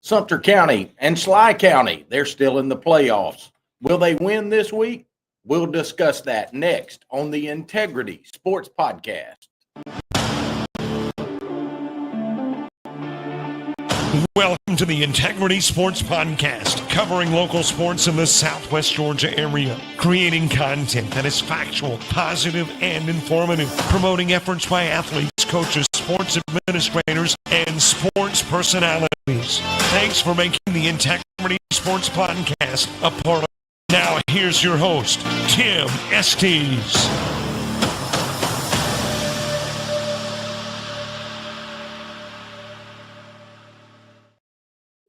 Sumter County and Schley County, they're still in the playoffs. Will they win this week? We'll discuss that next on the Integrity Sports Podcast. Welcome to the Integrity Sports Podcast, covering local sports in the Southwest Georgia area, creating content that is factual, positive, and informative, promoting efforts by athletes, coaches, sports administrators, and sports personalities. Thanks for making the Integrity Sports Podcast a part of. Now here's your host, Tim Estes.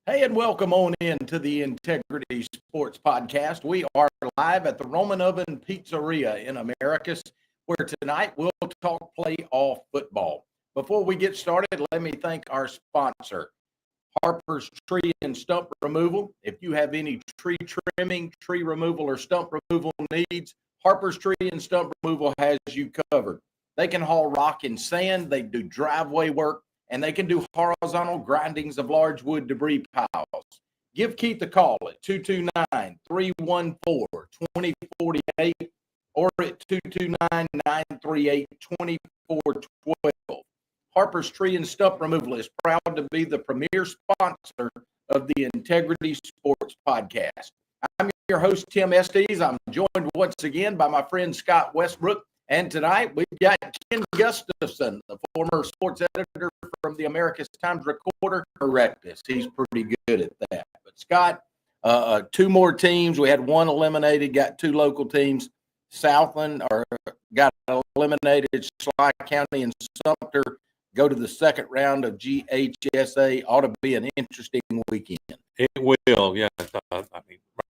Hey, and welcome on in to the Integrity Sports Podcast. We are live at the Roman Oven Pizzeria in Americus, where tonight we'll talk playoff football. Before we get started, let me thank our sponsor, Harper's Tree and Stump Removal. If you have any tree trimming, tree removal, or stump removal needs, Harper's Tree and Stump Removal has you covered. They can haul rock and sand, they do driveway work, and they can do horizontal grindings of large wood debris piles. Give Keith a call at 229-314-2048 or at 229-938-2412. Harper's Tree and Stump Removal is proud to be the premier sponsor of the Integrity Sports Podcast. I'm your host, Tim Estes. I'm joined once again by my friend Scott Westbrook. And tonight we've got Ken Gustafson, the former sports editor from the Americas Times Recorder. Correct us. He's pretty good at that. But Scott, two more teams. We had one eliminated, got two local teams. Southland got eliminated. Schley County and Sumter go to the second round of GHSA. Ought to be an interesting weekend. It will, yeah.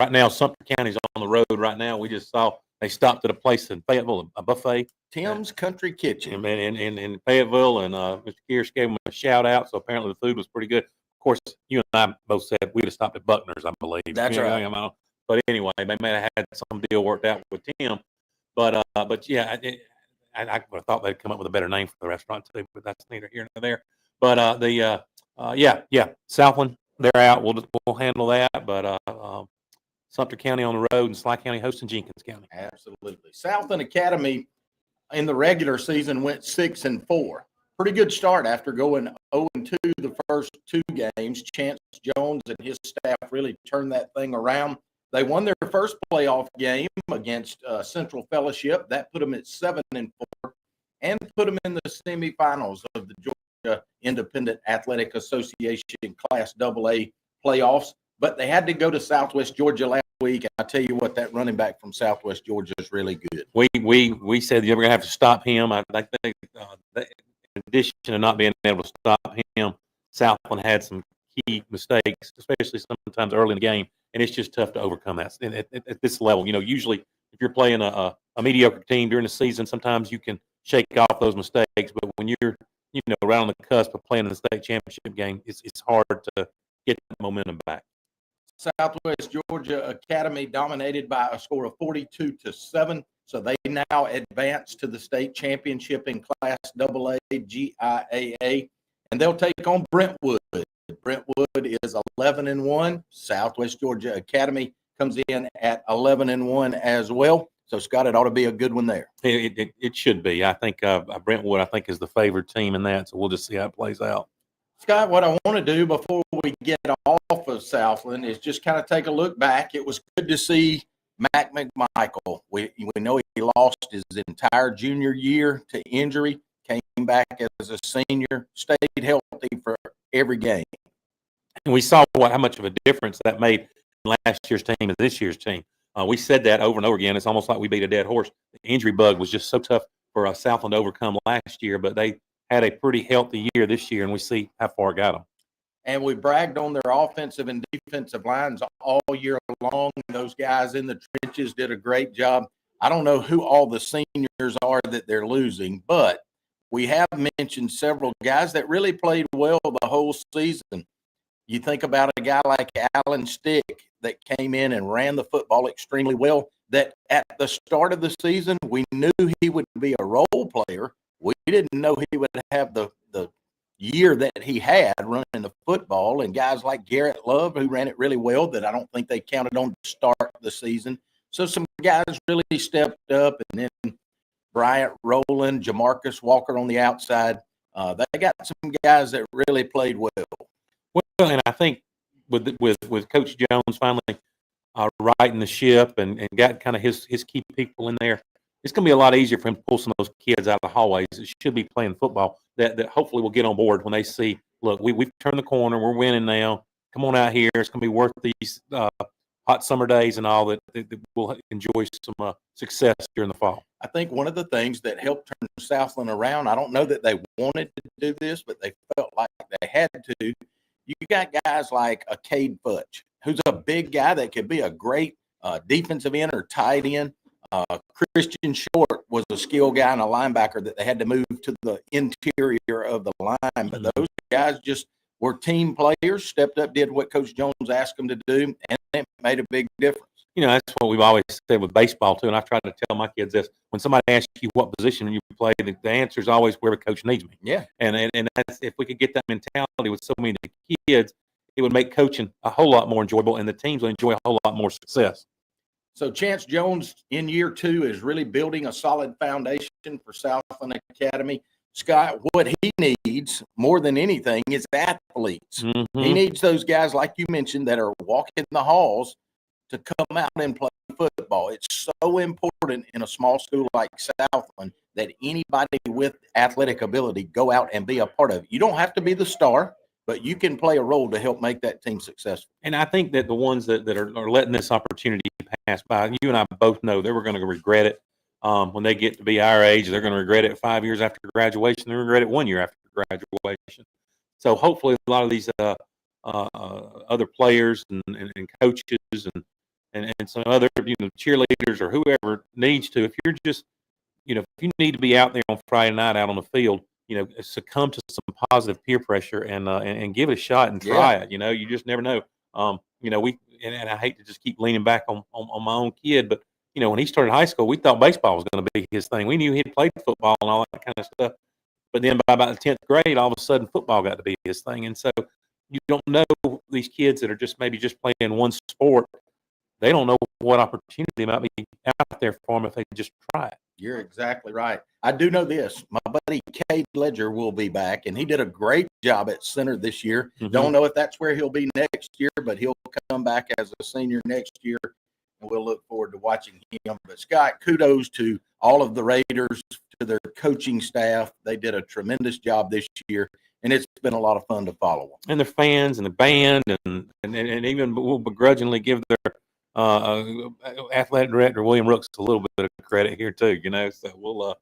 Right now, Sumter County's on the road right now. We just saw they stopped at a place in Fayetteville, a buffet. Tim's Country Kitchen. In Fayetteville, and Mr. Kearse gave them a shout-out, so apparently the food was pretty good. Of course, you and I both said we'd have stopped at Buckner's, I believe. That's right. But anyway, they may have had some deal worked out with Tim. But yeah, I would have thought they'd come up with a better name for the restaurant too, but that's neither here nor there. But Southland, they're out. We'll handle that. But Sumter County on the road and Schley County hosting Jenkins County. Absolutely. Southland Academy in the regular season went 6-4. Pretty good start after going 0-2 the first two games. Chance Jones and his staff really turned that thing around. They won their first playoff game against Central Fellowship. That put them at 7-4 and put them in the semifinals of the Georgia Independent Athletic Association Class AA playoffs. But they had to go to Southwest Georgia last week. And I tell you what, that running back from Southwest Georgia is really good. We said you're going to have to stop him. I think in addition to not being able to stop him, Southland had some key mistakes, especially sometimes early in the game. And it's just tough to overcome that at this level. You know, usually if you're playing a mediocre team during the season, sometimes you can shake off those mistakes. But when you're, right on the cusp of playing in the state championship game, it's hard to get the momentum back. Southwest Georgia Academy dominated by a score of 42-7. So they now advance to the state championship in Class AA GIAA. And they'll take on Brentwood. Brentwood is 11-1. Southwest Georgia Academy comes in at 11-1 as well. So, Scott, it ought to be a good one there. It should be. I think Brentwood, is the favored team in that. So we'll just see how it plays out. Scott, what I want to do before we get off of Southland is just kind of take a look back. It was good to see Mac McMichael. We know he lost his entire junior year to injury, came back as a senior, stayed healthy for every game. And we saw how much of a difference that made in last year's team and this year's team. We said that over and over again. It's almost like we beat a dead horse. The injury bug was just so tough for Southland to overcome last year, but they had a pretty healthy year this year, and we see how far it got them. And we bragged on their offensive and defensive lines all year long. Those guys in the trenches did a great job. I don't know who all the seniors are that they're losing, but we have mentioned several guys that really played well the whole season. You think about a guy like Alan Stick that came in and ran the football extremely well, that at the start of the season, we knew he would be a role player. We didn't know he would have the year that he had running the football, and guys like Garrett Love, who ran it really well, that I don't think they counted on to start the season. So some guys really stepped up, and then Bryant Rowland, Jamarcus Walker on the outside. They got some guys that really played well. Well, and I think with Coach Jones finally righting the ship and got kind of his key people in there, it's going to be a lot easier for him to pull some of those kids out of the hallways that should be playing football that hopefully will get on board when they see, look, we've turned the corner, we're winning now. Come on out here. It's going to be worth these hot summer days and all that we'll enjoy some success during the fall. I think one of the things that helped turn Southland around, I don't know that they wanted to do this, but they felt like they had to. You got guys like a Cade Futch, who's a big guy that could be a great defensive end or tight end. Christian Short was a skill guy and a linebacker that they had to move to the interior of the line. But those guys just were team players, stepped up, did what Coach Jones asked them to do, and it made a big difference. You know, That's what we've always said with baseball, too. And I try to tell my kids this. When somebody asks you what position you play, the answer is always wherever coach needs me. Yeah. And that's, if we could get that mentality with so many kids, it would make coaching a whole lot more enjoyable, and the teams will enjoy a whole lot more success. So Chance Jones in year 2 is really building a solid foundation for Southland Academy. Scott, what he needs more than anything is athletes. Mm-hmm. He needs those guys, like you mentioned, that are walking the halls to come out and play football. It's so important in a small school like Southland that anybody with athletic ability go out and be a part of it. You don't have to be the star, but you can play a role to help make that team successful. And I think that the ones that are letting this opportunity pass by, you and I both know they were going to regret it when they get to be our age. They're going to regret it 5 years after graduation. They regret it 1 year after graduation. So hopefully a lot of these other players and coaches and some other cheerleaders or whoever needs to, if you're just, if you need to be out there on Friday night out on the field, succumb to some positive peer pressure and give it a shot and try it. You just never know. And I hate to just keep leaning back on my own kid, but when he started high school, we thought baseball was going to be his thing. We knew he'd played football and all that kind of stuff. But then by about the 10th grade, all of a sudden football got to be his thing. And so you don't know these kids that are maybe just playing one sport. They don't know what opportunity might be out there for them if they just try it. You're exactly right. I do know this. My buddy Cade Ledger will be back, and he did a great job at center this year. Mm-hmm. Don't know if that's where he'll be next year, but he'll come back as a senior next year, and we'll look forward to watching him. But, Scott, kudos to all of the Raiders, to their coaching staff. They did a tremendous job this year, and it's been a lot of fun to follow them. And their fans and the band and even we'll begrudgingly give their athletic director William Rooks a little bit of credit here too, So we'll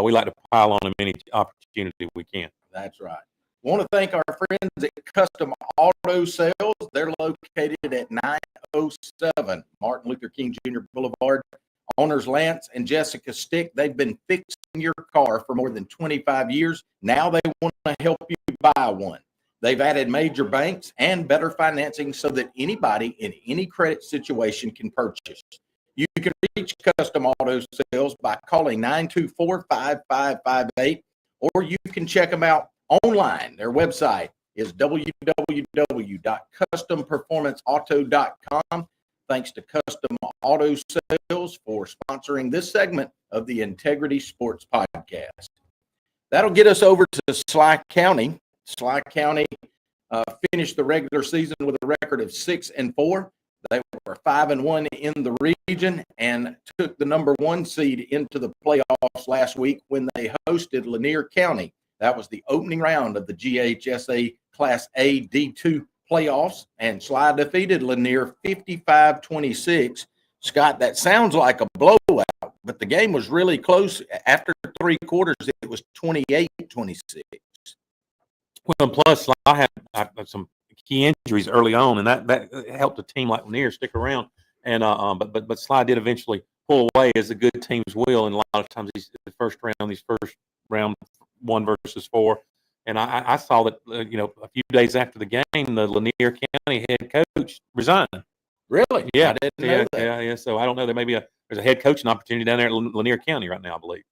we like to pile on him any opportunity we can. That's right. I want to thank our friends at Custom Auto Sales. They're located at 907 Martin Luther King Jr. Boulevard. Owners Lance and Jessica Stick, they've been fixing your car for more than 25 years. Now they want to help you buy one. They've added major banks and better financing so that anybody in any credit situation can purchase. You can reach Custom Auto Sales by calling 924-5558, or you can check them out online. Their website is www.customperformanceauto.com. Thanks to Custom Auto Sales for sponsoring this segment of the Integrity Sports Podcast. That'll get us over to Schley County. Schley County finished the regular season with a record of 6-4. They were 5-1 in the region and took the number 1 seed into the playoffs last week when they hosted Lanier County. That was the opening round of the GHSA Class A D2 playoffs, and Schley defeated Lanier 55-26. Scott, that sounds like a blowout, but the game was really close. After 3 quarters, it was 28-26. Well, plus I had some key injuries early on, and that helped a team like Lanier stick around. And but Schley did eventually pull away, as the good teams will. And a lot of times these first round 1 versus 4. And I saw that a few days after the game, the Lanier County head coach resigned. Really? Yeah, I didn't know that. Yeah. So I don't know. There's a head coaching opportunity down there at Lanier County right now, I believe.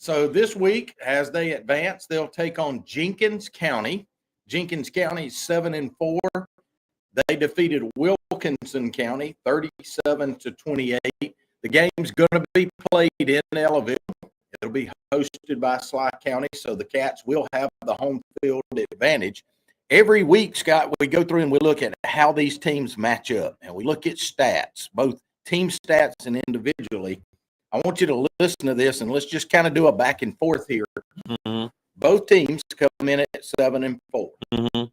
So this week, as they advance, they'll take on Jenkins County. Jenkins County 7-4. They defeated Wilkinson County 37-28. The game's going to be played in Ellaville. It'll be hosted by Schley County, so the Cats will have the home field advantage. Every week, Scott, we go through and we look at how these teams match up, and we look at stats, both team stats and individually. I want you to listen to this, and let's just kind of do a back and forth here. Mm-hmm. Both teams come in at 7-4. Mm-hmm.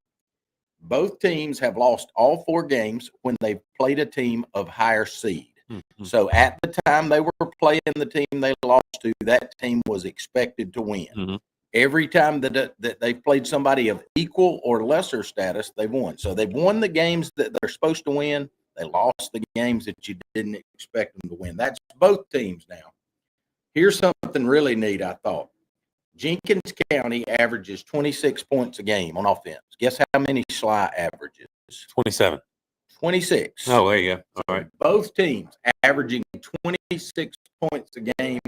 Both teams have lost all 4 games when they've played a team of higher seed. Mm-hmm. So at the time they were playing the team they lost to, that team was expected to win. Mm-hmm. Every time that they've played somebody of equal or lesser status, they've won. So they've won the games that they're supposed to win. They lost the games that you didn't expect them to win. That's both teams now. Here's something really neat, I thought. Jenkins County averages 26 points a game on offense. Guess how many Schley averages? 27. 26. Oh, there you go. All right. Both teams averaging 26 points a game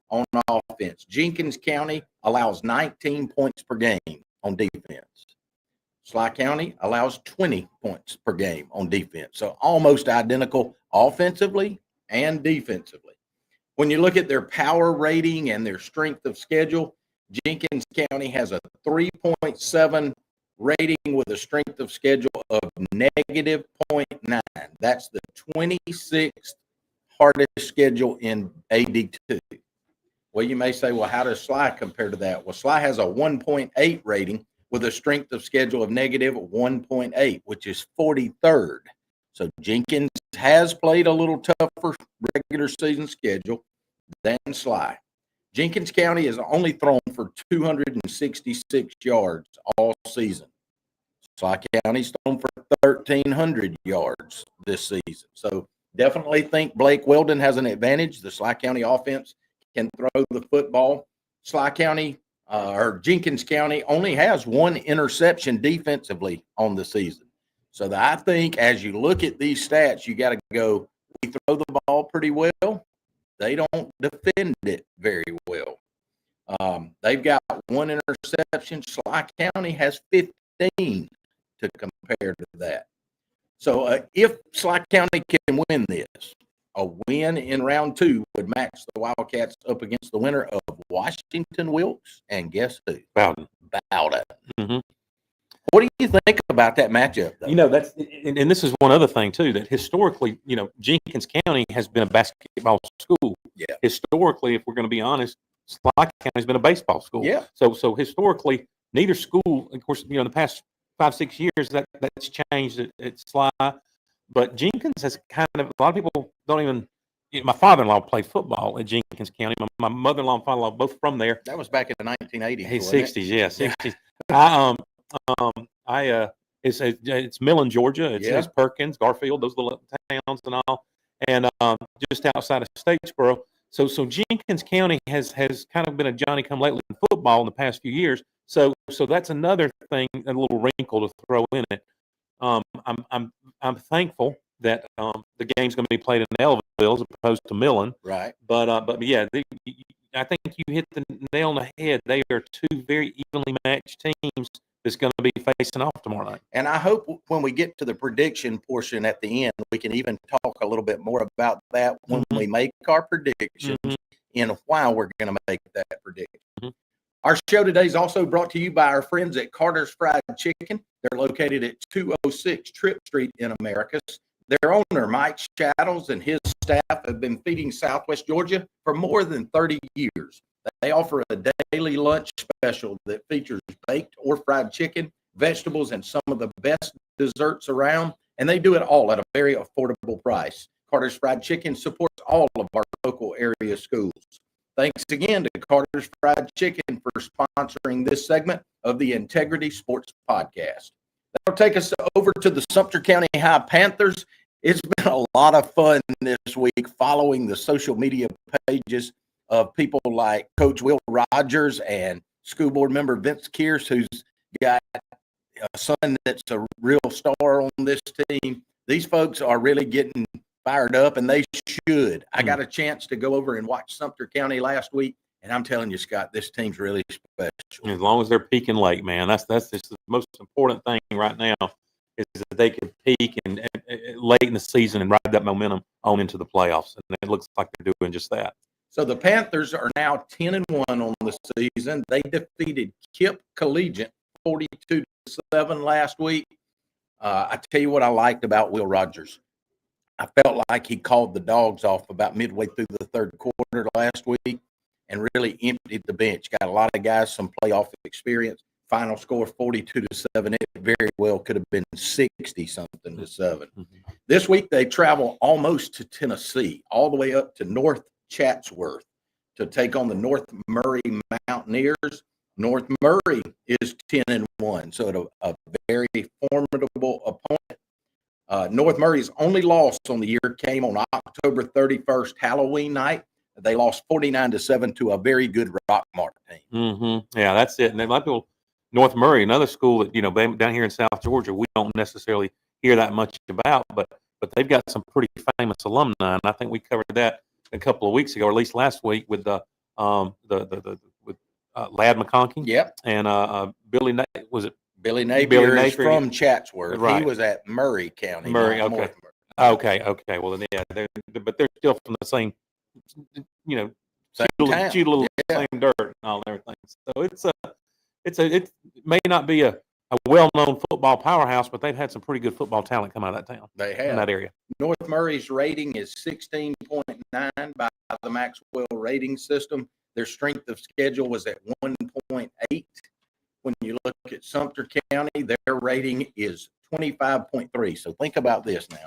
on offense. Jenkins County allows 19 points per game on defense. Schley County allows 20 points per game on defense. So almost identical offensively and defensively. When you look at their power rating and their strength of schedule, Jenkins County has a 3.7 rating with a strength of schedule of negative 0.9. That's the 26th hardest schedule in AD2. Well, you may say, well, how does Schley compare to that? Well, Schley has a 1.8 rating with a strength of schedule of negative 1.8, which is 43rd. So Jenkins has played a little tougher regular season schedule than Schley. Jenkins County has only thrown for 266 yards all season. Schley County's thrown for 1,300 yards this season. So definitely think Blake Weldon has an advantage. The Schley County offense can throw the football. Schley County or Jenkins County only has 1 interception defensively on the season. So I think as you look at these stats, you got to go, we throw the ball pretty well. They don't defend it very well. They've got 1 interception. Schley County has 15 to compare to that. So if Schley County can win this, a win in round 2 would match the Wildcats up against the winner of Washington Wilkes and guess who? Bowden. Mm-hmm. What do you think about that matchup, though? You know, that's and this is one other thing too, that historically, you know, Jenkins County has been a basketball school. Yeah. Historically, if we're going to be honest, Schley County's been a baseball school. Yeah. So historically, neither school, of course, you know, in the past 5-6 years that's changed at Schley, but Jenkins has kind of, a lot of people don't even. You know, my father-in-law played football at Jenkins County. My mother-in-law and father-in-law both from there. That was back in the 1980s. Hey, 60s, yeah, 60s. It's Millen, Georgia. It's Perkins, Garfield, those little towns and all, and just outside of Statesboro. So Jenkins County has kind of been a Johnny-come-lately in football in the past few years. So that's another thing, a little wrinkle to throw in it. I'm thankful that the game's going to be played in Ellaville as opposed to Millen. Right. But yeah, I think you hit the nail on the head. They are 2 very evenly matched teams that's going to be facing off tomorrow night. And I hope when we get to the prediction portion at the end, we can even talk a little bit more about that when we make our predictions and why we're going to make that prediction. Mm-hmm. Our show today is also brought to you by our friends at Carter's Fried Chicken. They're located at 206 Tripp Street in Americus. Their owner, Mike Shaddles, and his staff have been feeding Southwest Georgia for more than 30 years. They offer a daily lunch special that features baked or fried chicken, vegetables, and some of the best desserts around, and they do it all at a very affordable price. Carter's Fried Chicken supports all of our local area schools. Thanks again to Carter's Fried Chicken for sponsoring this segment of the Integrity Sports Podcast. That'll take us over to the Sumter County High Panthers. It's been a lot of fun this week following the social media pages of people like Coach Will Rogers and school board member Vince Kearse, who's got a son that's a real star on this team. These folks are really getting fired up, and they should. I got a chance to go over and watch Sumter County last week. And I'm telling you, Scott, this team's really special. As long as they're peaking late, man, that's just the most important thing right now is that they can peak and late in the season and ride that momentum on into the playoffs. And it looks like they're doing just that. So the Panthers are now 10-1 on the season. They defeated Kip Collegiate 42-7 last week. I tell you what I liked about Will Rogers. I felt like he called the dogs off about midway through the third quarter last week and really emptied the bench. Got a lot of guys some playoff experience. Final score 42-7. It very well could have been 60-something to 7. This week they travel almost to Tennessee, all the way up to North Chatsworth to take on the North Murray Mountaineers. North Murray is 10-1, so a very formidable opponent. North Murray's only loss on the year came on October 31st, Halloween night. They lost 49-7 to a very good Rockmart team. Yeah, that's it. And a lot of people, North Murray, another school that, down here in South Georgia, we don't necessarily hear that much about, but they've got some pretty famous alumni. And I think we covered that a couple of weeks ago, or at least last week, with Lad McConkey. Yep. And Billy Napier is from Chatsworth. Right. He was at Murray County. Murray, okay. North Murray. Okay. Well, then, yeah, but they're still from the same, Same town. chew little Yeah. same dirt and all and everything. So it may not be a well-known football powerhouse, but they've had some pretty good football talent come out of that town. They in have. that area. North Murray's rating is 16.9 by the Maxwell rating system. Their strength of schedule was at 1.8. When you look at Sumter County, their rating is 25.3. So think about this now.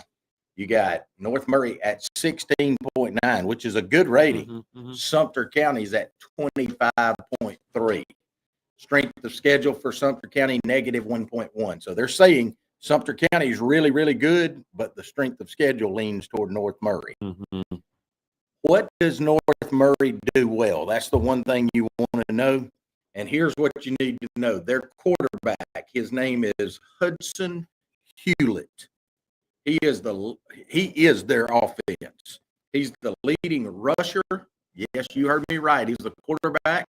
You got North Murray at 16.9, which is a good rating. Sumter County's at 25.3. Strength of schedule for Sumter County, negative 1.1. So they're saying Sumter County is really, really good, but the strength of schedule leans toward North Murray. What does North Murray do well? That's the one thing you want to know. And here's what you need to know. Their quarterback, his name is Hudson Hewlett. He is their offense. He's the leading rusher. Yes, you heard me right. He's the quarterback,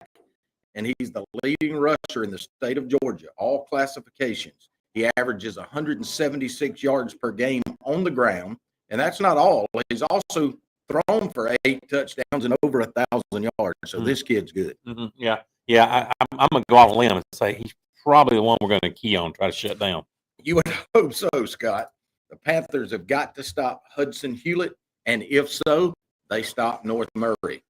and he's the leading rusher in the state of Georgia, all classifications. He averages 176 yards per game on the ground, and that's not all. He's also thrown for 8 touchdowns and over 1,000 yards. So this kid's good. Yeah. I'm going to go off a limb and say he's probably the one we're going to key on, try to shut down. You would hope so, Scott. The Panthers have got to stop Hudson Hewlett, and if so, they stop North Murray.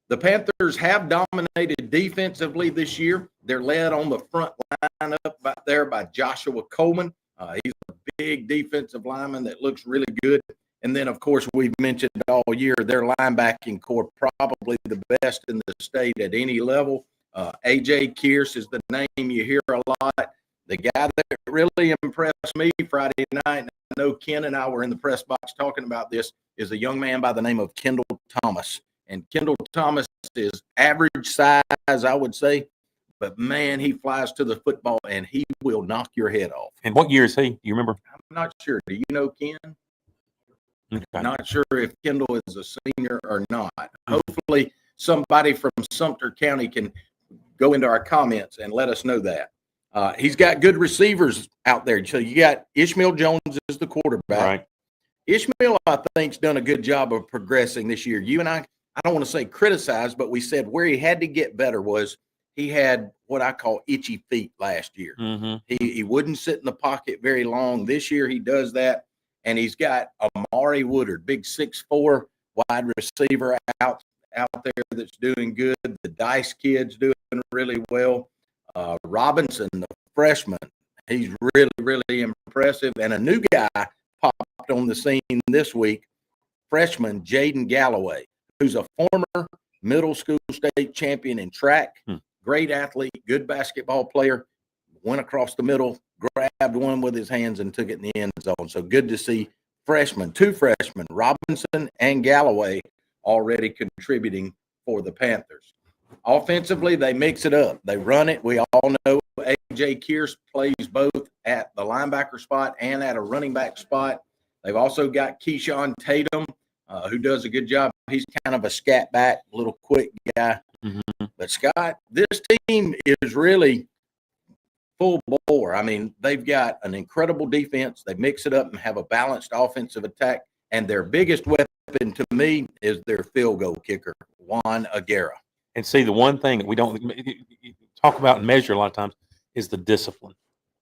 The Panthers have dominated defensively this year. They're led on the front line up back there by Joshua Coleman. He's a big defensive lineman that looks really good. And then, of course, we've mentioned all year their linebacking core, probably the best in the state at any level. A.J. Kearse is the name you hear a lot. The guy that really impressed me Friday night, and I know Ken and I were in the press box talking about this, is a young man by the name of Kendall Thomas. And Kendall Thomas is average size, I would say. But, man, he flies to the football, and he will knock your head off. And what year is he? You remember? I'm not sure. Do you know, Ken? Okay. Not sure if Kendall is a senior or not. Hopefully somebody from Sumter County can go into our comments and let us know that. He's got good receivers out there. So you got Ishmael Jones as the quarterback. Right. Ishmael, I think, has done a good job of progressing this year. You and I don't want to say criticize, but we said where he had to get better was he had what I call itchy feet last year. He wouldn't sit in the pocket very long. This year he does that. And he's got Amari Woodard, big 6'4" wide receiver out there that's doing good. The Dice kid's doing really well. Robinson, the freshman, he's really, really impressive. And a new guy popped on the scene this week, freshman Jaden Galloway, who's a former middle school state champion in track, great athlete, good basketball player, went across the middle, grabbed one with his hands and took it in the end zone. So good to see two freshmen, Robinson and Galloway, already contributing for the Panthers. Offensively, they mix it up. They run it. We all know A.J. Kearse plays both at the linebacker spot and at a running back spot. They've also got Keyshawn Tatum, who does a good job. He's kind of a scat back, little quick guy. Mm-hmm. But Scott, this team is really full bore. I mean, they've got an incredible defense. They mix it up and have a balanced offensive attack. And their biggest weapon to me is their field goal kicker, Juan Aguirre. And see, the one thing that we don't talk about and measure a lot of times is the discipline.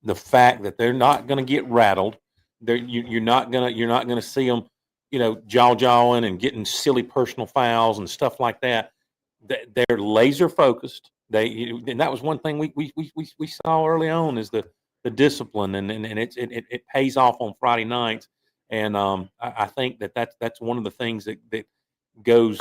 The fact that they're not going to get rattled. You're not gonna see them, jaw-jawing and getting silly personal fouls and stuff like that. They're laser focused. And that was one thing we saw early on is the discipline, and it pays off on Friday nights. And I think that's one of the things that goes.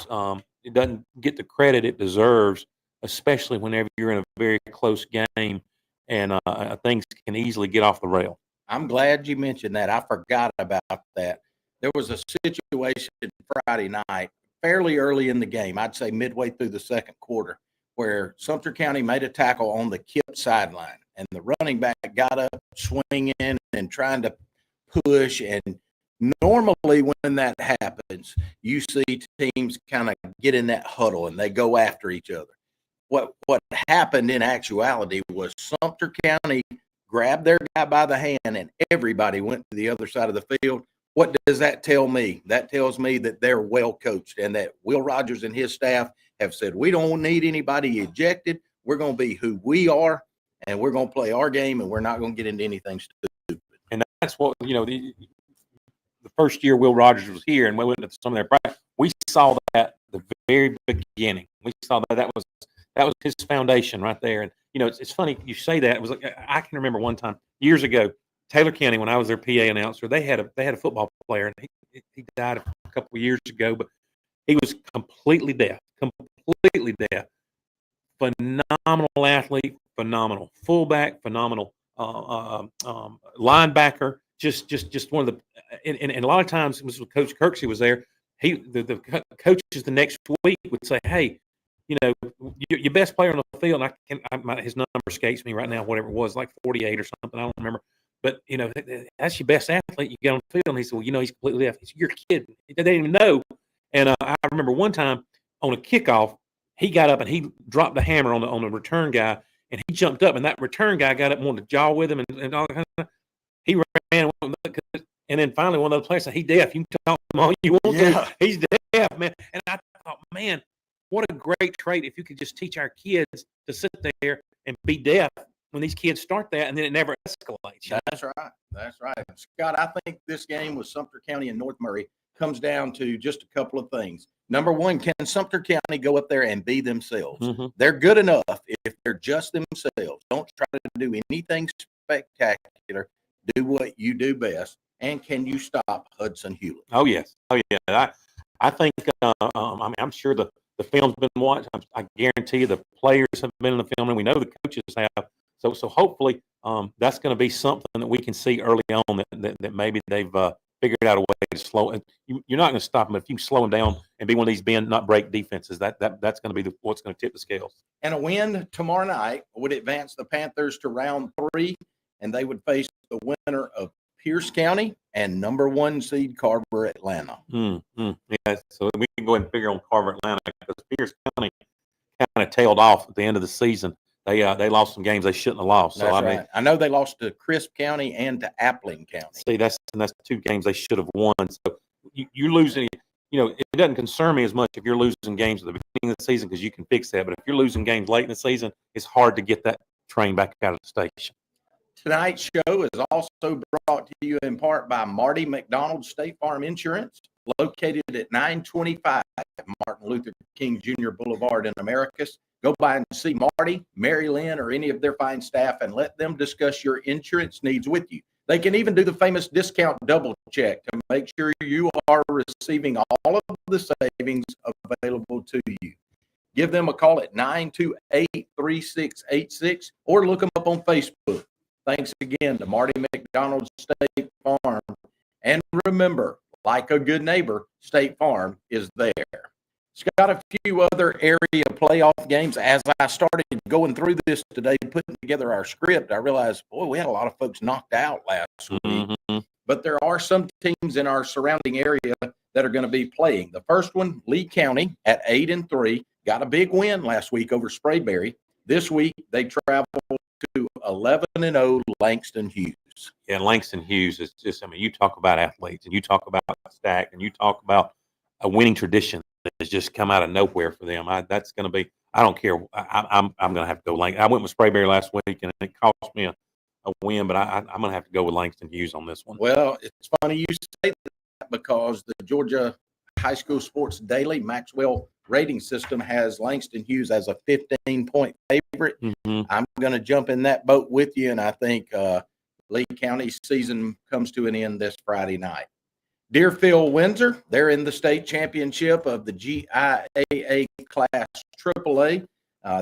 It doesn't get the credit it deserves, especially whenever you're in a very close game and things can easily get off the rail. I'm glad you mentioned that. I forgot about that. There was a situation Friday night, fairly early in the game, I'd say midway through the second quarter, where Sumter County made a tackle on the Kip sideline, and the running back got up swinging and trying to push. And normally when that happens, you see teams kind of get in that huddle and they go after each other. What happened in actuality was Sumter County grabbed their guy by the hand and everybody went to the other side of the field. What does that tell me? That tells me that they're well coached and that Will Rogers and his staff have said, we don't need anybody ejected. We're going to be who we are, and we're going to play our game, and we're not going to get into anything stupid. And that's what, the first year Will Rogers was here and we went to some of their practice, we saw that the very beginning. We saw that was his foundation right there. And, it's funny you say that. It was like, I can remember one time years ago, Taylor County, when I was their PA announcer, they had a football player, and he died a couple of years ago, but he was completely deaf. Phenomenal athlete, phenomenal fullback, phenomenal linebacker. Just one of the and a lot of times, this was Coach Kirksey was there. The coaches the next week would say, "Hey, your best player on the field." His number escapes me right now. Whatever it was, like 48 or something. I don't remember. But, that's your best athlete. You get on the field. And he said, well, he's completely deaf. He said, you're kidding. They didn't even know. And I remember one time on a kickoff, he got up and he dropped the hammer on the return guy, and he jumped up, and that return guy got up and wanted to jaw with him and all that kind of stuff. He ran, and then finally one of those players said, he's deaf. You can talk to him all you want to. He's deaf, man. And I thought, man, what a great trait if you could just teach our kids to sit there and be deaf when these kids start that, and then it never escalates. That's right. Scott, I think this game with Sumter County and North Murray comes down to just a couple of things. Number one, can Sumter County go up there and be themselves? Mm-hmm. They're good enough if they're just themselves. Don't try to do anything spectacular. Do what you do best. And can you stop Hudson Hewlett? Oh, yes. I think, I'm sure the film's been watched. I guarantee you the players have been in the film, and we know the coaches have. So hopefully that's going to be something that we can see early on that maybe they've figured out a way to slow. You're not going to stop them if you can slow them down and be one of these bend not break defenses. That's going to be what's going to tip the scales. And a win tomorrow night would advance the Panthers to round 3, and they would face the winner of Pierce County and number 1 seed Carver Atlanta. Yeah, so we can go ahead and figure on Carver Atlanta because Pierce County kind of tailed off at the end of the season. They lost some games they shouldn't have lost. So that's right. I know they lost to Crisp County and to Appling County. See, that's 2 games they should have won. So you're losing. It doesn't concern me as much if you're losing games at the beginning of the season because you can fix that. But if you're losing games late in the season, it's hard to get that train back out of the station. Tonight's show is also brought to you in part by Marty McDonald State Farm Insurance, located at 925 Martin Luther King Jr. Boulevard in Americus. Go by and see Marty, Mary Lynn, or any of their fine staff and let them discuss your insurance needs with you. They can even do the famous discount double check to make sure you are receiving all of the savings available to you. Give them a call at 928-3686 or look them up on Facebook. Thanks again to Marty McDonald State Farm. And remember, like a good neighbor, State Farm is there. Scott, a few other area playoff games. As I started going through this today, putting together our script, I realized, boy, we had a lot of folks knocked out last week. Mm-hmm. But there are some teams in our surrounding area that are going to be playing. The first one, Lee County at 8-3, got a big win last week over Sprayberry. This week, they travel to 11-0 Langston Hughes. Yeah, Langston Hughes is just, I mean, you talk about athletes and you talk about stack and you talk about a winning tradition that has just come out of nowhere for them. That's going to be, I don't care. I'm going to have to go Langston. I went with Sprayberry last week and it cost me a win, but I'm going to have to go with Langston Hughes on this one. Well, it's funny you say that because the Georgia High School Sports Daily Maxwell rating system has Langston Hughes as a 15-point favorite. Mm-hmm. I'm going to jump in that boat with you, and I think Lee County's season comes to an end this Friday night. Deerfield Windsor, they're in the state championship of the GIAA Class AAA.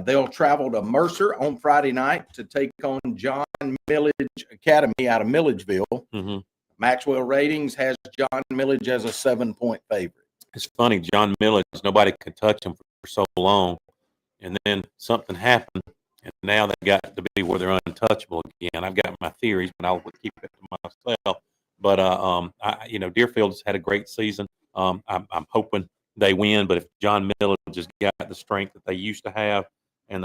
They'll travel to Mercer on Friday night to take on John Millage Academy out of Milledgeville. Mm-hmm. Maxwell Ratings has John Millage as a 7-point favorite. It's funny, John Millage, nobody could touch him for so long, and then something happened, and now they got to be where they're untouchable again. I've got my theories, but I'll keep it to myself. But Deerfield's had a great season. I'm hoping they win, but if John Millage has got the strength that they used to have, and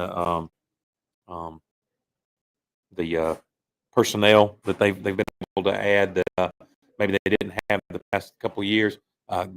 the personnel that they've been able to add that maybe they didn't have the past couple of years,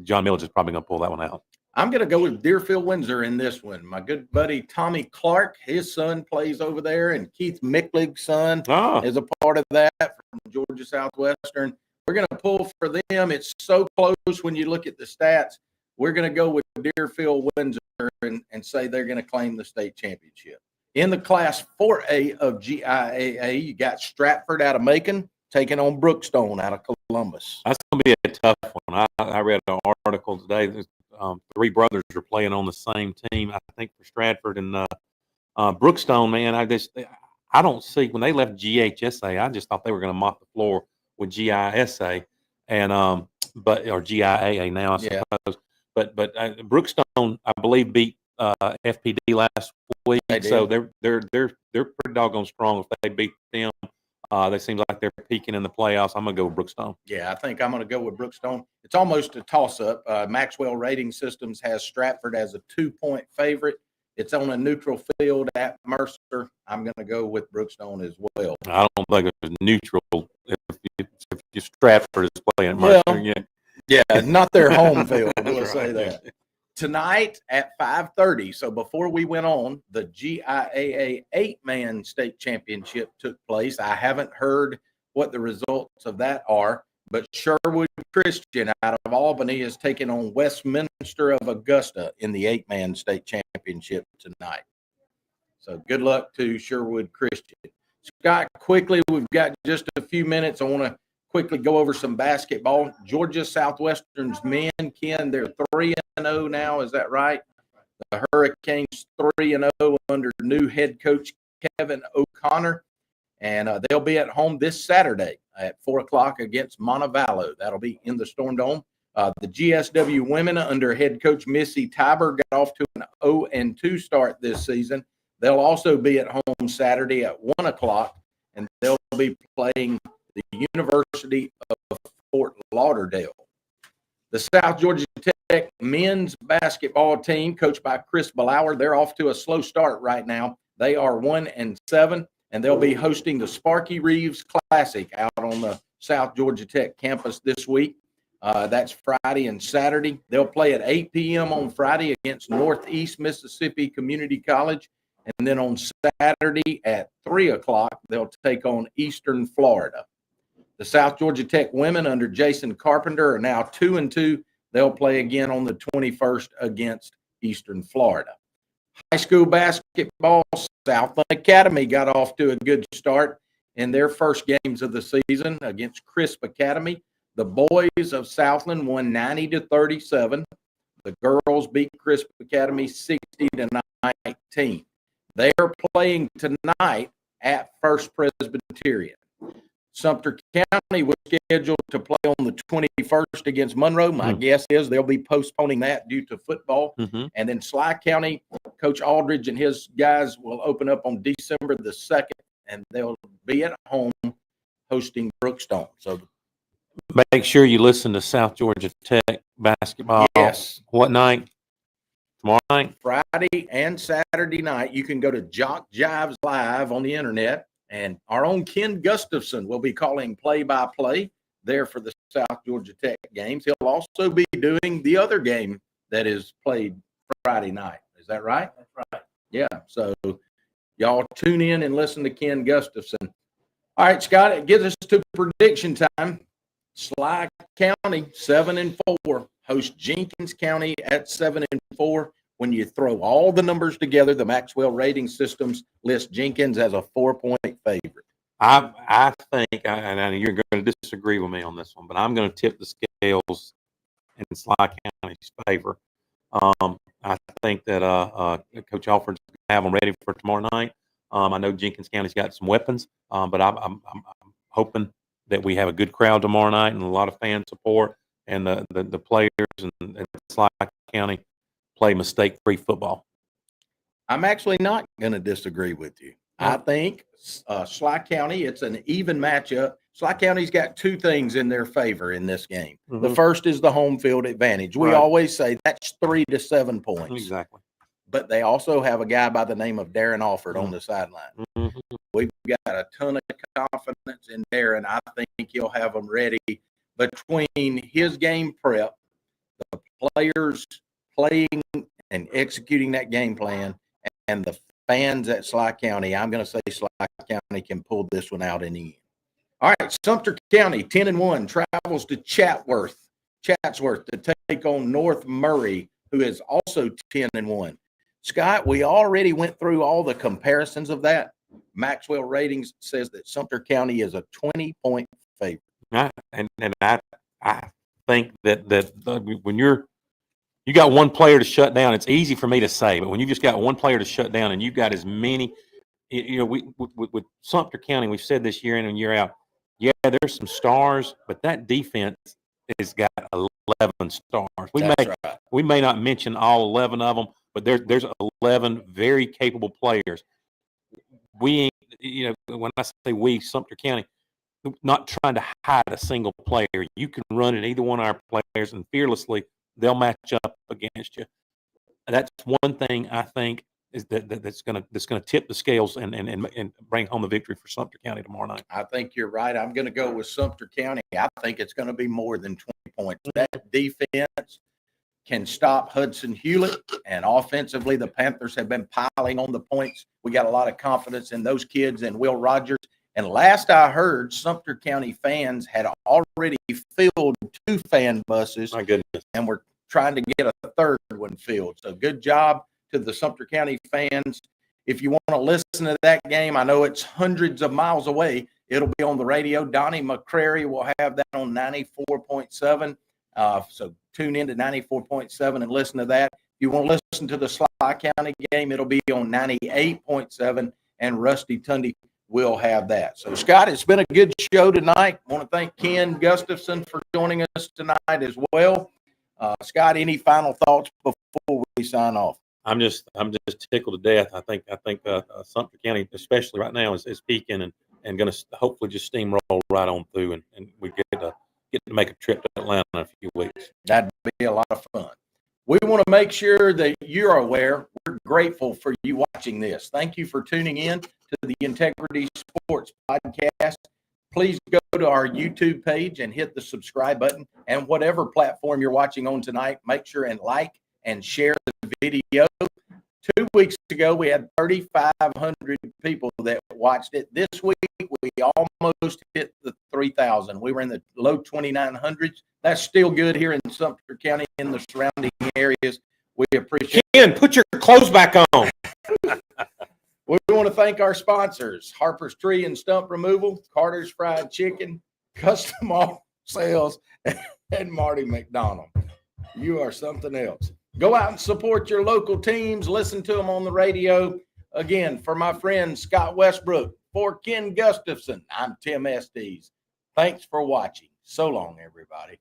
John Millage is probably going to pull that one out. I'm going to go with Deerfield Windsor in this one. My good buddy Tommy Clark, his son plays over there, and Keith Micklig's son is a part of that from Georgia Southwestern. We're going to pull for them. It's so close when you look at the stats. We're going to go with Deerfield Windsor and say they're going to claim the state championship. In the Class 4A of GIAA, you got Stratford out of Macon taking on Brookstone out of Columbus. That's going to be a tough one. I read an article today. Three brothers are playing on the same team, I think, for Stratford and Brookstone. Man, I don't see when they left GHSA. I just thought they were going to mop the floor with GISA and or GIAA now, I suppose. But Brookstone, I believe, beat FPD last week, so they're pretty doggone strong. If they beat them, they seem like they're peaking in the playoffs. I'm gonna go with Brookstone. Yeah, I think I'm gonna go with Brookstone. It's almost a toss-up. Maxwell Rating Systems has Stratford as a 2-point favorite. It's on a neutral field at Mercer. I'm gonna go with Brookstone as well. I don't think it's neutral if Stratford is playing at Mercer. Well, yeah, not their home field. We'll say that. Tonight at 5:30, so before we went on, the GIAA 8-man state championship took place. I haven't heard what the results of that are, but Sherwood Christian out of Albany is taking on Westminster of Augusta in the 8-man state championship tonight. So good luck to Sherwood Christian. Scott, quickly, we've got just a few minutes. I want to quickly go over some basketball. Georgia Southwestern's men, Ken, they're 3-0 now. Is that right? The Hurricanes 3-0 under new head coach Kevin O'Connor. And they'll be at home this Saturday at 4 o'clock against Montevallo. That'll be in the Storm Dome. The GSW women under head coach Missy Tiber got off to an 0-2 start this season. They'll also be at home Saturday at 1 o'clock, and they'll be playing the University of Fort Lauderdale. The South Georgia Tech men's basketball team, coached by Chris Ballauer, they're off to a slow start right now. They are 1-7, and they'll be hosting the Sparky Reeves Classic out on the South Georgia Tech campus this week. That's Friday and Saturday. They'll play at 8 p.m. on Friday against Northeast Mississippi Community College. And then on Saturday at 3 o'clock, they'll take on Eastern Florida. The South Georgia Tech women under Jason Carpenter are now 2-2. They'll play again on the 21st against Eastern Florida. High school basketball, Southland Academy got off to a good start in their first games of the season against Crisp Academy. The boys of Southland won 90-37. The girls beat Crisp Academy 60-19. They are playing tonight at First Presbyterian. Sumter County was scheduled to play on the 21st against Monroe. My guess is they'll be postponing that due to football. And then Schley County, Coach Aldridge and his guys will open up on December the 2nd, and they'll be at home hosting Brookstone. So make sure you listen to South Georgia Tech basketball. Yes. What night? Tomorrow night? Friday and Saturday night. You can go to Jock Jives Live on the internet, and our own Ken Gustafson will be calling play-by-play there for the South Georgia Tech games. He'll also be doing the other game that is played Friday night. Is that right? That's right. Yeah. So y'all tune in and listen to Ken Gustafson. All right, Scott, it gives us to prediction time. Schley County 7-4 hosts Jenkins County at 7-4. When you throw all the numbers together, the Maxwell rating systems list Jenkins as a 4-point favorite. I think, and you're going to disagree with me on this one, but I'm going to tip the scales in Schley County's favor. I think that Coach Alford's going to have them ready for tomorrow night. I know Jenkins County's got some weapons, but I'm hoping that we have a good crowd tomorrow night and a lot of fan support, and the players and Schley County play mistake-free football. I'm actually not going to disagree with you. I think Schley County, it's an even matchup. Schley County's got two things in their favor in this game. Mm-hmm. The first is the home field advantage. We always say that's 3 to 7 points. Exactly. But they also have a guy by the name of Darren Alford on the sideline. Mm-hmm. We've got a ton of confidence in Darren. I think he'll have them ready between his game prep, the players playing and executing that game plan, and the fans at Schley County. I'm going to say Schley County can pull this one out in the end. All right, Sumter County 10-1 travels to Chatsworth to take on North Murray, who is also 10-1. Scott, we already went through all the comparisons of that. Maxwell Ratings says that Sumter County is a 20-point favorite. And I think that when you got one player to shut down, it's easy for me to say, but when you just got one player to shut down and you've got as many, with Sumter County, we've said this year in and year out, yeah, there's some stars, but that defense has got 11 stars. We may not mention all 11 of them, but there's 11 very capable players. We ain't, when I say we, Sumter County, not trying to hide a single player. You can run at either one of our players, and fearlessly they'll match up against you. That's one thing I think is that's going to tip the scales and bring home the victory for Sumter County tomorrow night. I think you're right. I'm going to go with Sumter County. I think it's going to be more than 20 points. That defense can stop Hudson Hewlett, and offensively, the Panthers have been piling on the points. We got a lot of confidence in those kids and Will Rogers. And last I heard, Sumter County fans had already filled 2 fan buses. My goodness. And we're trying to get a third one filled. So good job to the Sumter County fans. If you want to listen to that game, I know it's hundreds of miles away. It'll be on the radio. Donnie McCrary will have that on 94.7. So tune in to 94.7 and listen to that. If you want to listen to the Schley County game, it'll be on 98.7, and Rusty Tundy will have that. So, Scott, it's been a good show tonight. I want to thank Ken Gustafson for joining us tonight as well. Scott, any final thoughts before we sign off? I'm just tickled to death. I think Sumter County, especially right now, is peaking and going to hopefully just steamroll right on through, and we get to make a trip to Atlanta in a few weeks. That'd be a lot of fun. We want to make sure that you're aware. We're grateful for you watching this. Thank you for tuning in to the Integrity Sports Podcast. Please go to our YouTube page and hit the subscribe button. And whatever platform you're watching on tonight, make sure and like and share the video. 2 weeks ago, we had 3,500 people that watched it. This week, we almost hit the 3,000. We were in the low 2,900s. That's still good here in Sumter County and the surrounding areas. We appreciate it. Ken, put your clothes back on. We want to thank our sponsors, Harper's Tree and Stump Removal, Carter's Fried Chicken, Custom All Sales, and Marty McDonald. You are something else. Go out and support your local teams. Listen to them on the radio. Again, for my friend Scott Westbrook, for Ken Gustafson, I'm Tim Estes. Thanks for watching. So long, everybody.